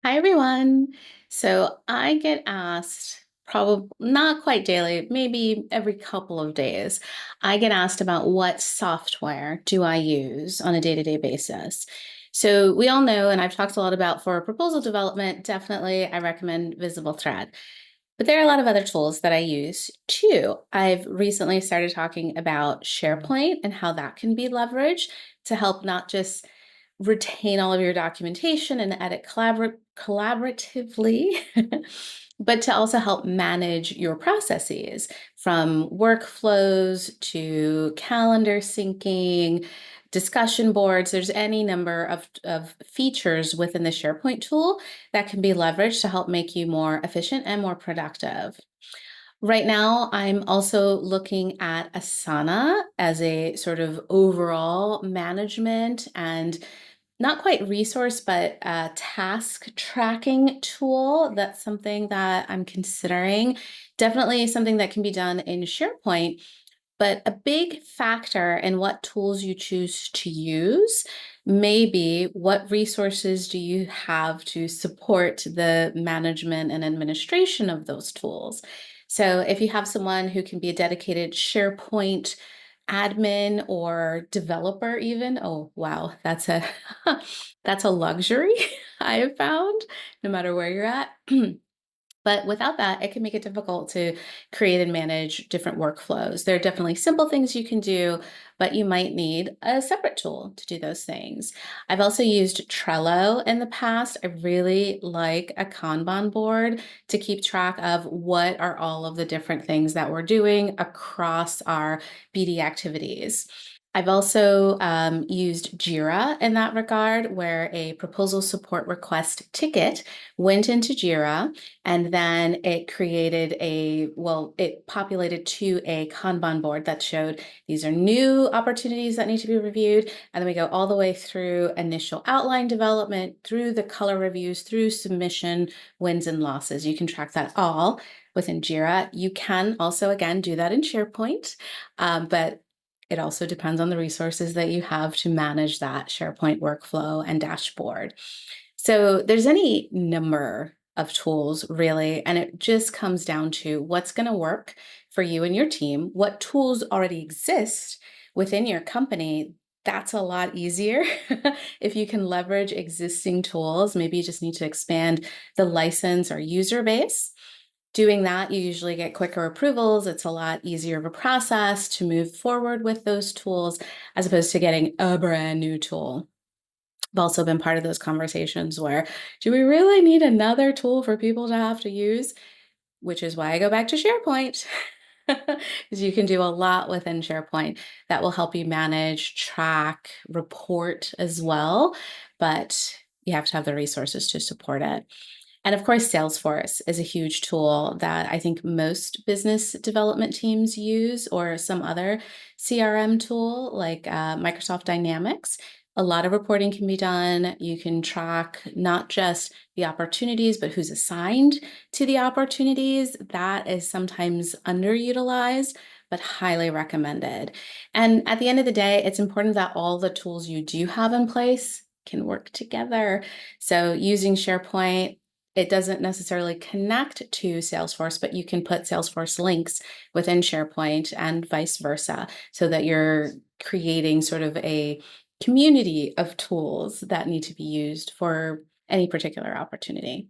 Hi, everyone. So I get asked, probably not quite daily, maybe every couple of days, I get asked about what software do I use on a day-to-day basis. So we all know, and I've talked a lot about for proposal development, definitely I recommend Visible Thread. But there are a lot of other tools that I use too. I've recently started talking about SharePoint and how that can be leveraged to help not just retain all of your documentation and edit collaboratively, but to also help manage your processes from workflows to calendar syncing, discussion boards. There's any number of features within the SharePoint tool that can be leveraged to help make you more efficient and more productive. Right now, I'm also looking at Asana as a sort of overall management and not quite resource, but a task tracking tool. That's something that I'm considering. Definitely something that can be done in SharePoint, but a big factor in what tools you choose to use may be what resources do you have to support the management and administration of those tools. So if you have someone who can be a dedicated SharePoint admin or developer even, oh wow, that's a that's a luxury I have found no matter where you're at. But without that, it can make it difficult to create and manage different workflows. There are definitely simple things you can do, but you might need a separate tool to do those things. I've also used Trello in the past. I really like a Kanban board to keep track of what are all of the different things that we're doing across our BD activities. I've also used Jira in that regard, where a proposal support request ticket went into Jira and then it created it populated to a Kanban board that showed these are new opportunities that need to be reviewed. And then we go all the way through initial outline development, through the color reviews, through submission, wins and losses. You can track that all within Jira. You can also, again, do that in SharePoint, but it also depends on the resources that you have to manage that SharePoint workflow and dashboard. So there's any number of tools really, and it just comes down to what's going to work for you and your team, what tools already exist within your company. That's a lot easier if you can leverage existing tools. Maybe you just need to expand the license or user base. Doing that, you usually get quicker approvals. It's a lot easier of a process to move forward with those tools as opposed to getting a brand new tool. I've also been part of those conversations where, do we really need another tool for people to have to use? Which is why I go back to SharePoint. Because you can do a lot within SharePoint that will help you manage, track, report as well. But you have to have the resources to support it. And of course, Salesforce is a huge tool that I think most business development teams use, or some other CRM tool like Microsoft Dynamics. A lot of reporting can be done. You can track not just the opportunities, but who's assigned to the opportunities. That is sometimes underutilized, but highly recommended. And at the end of the day, it's important that all the tools you do have in place can work together. So using SharePoint, it doesn't necessarily connect to Salesforce, but you can put Salesforce links within SharePoint and vice versa, so that you're creating sort of a community of tools that need to be used for any particular opportunity.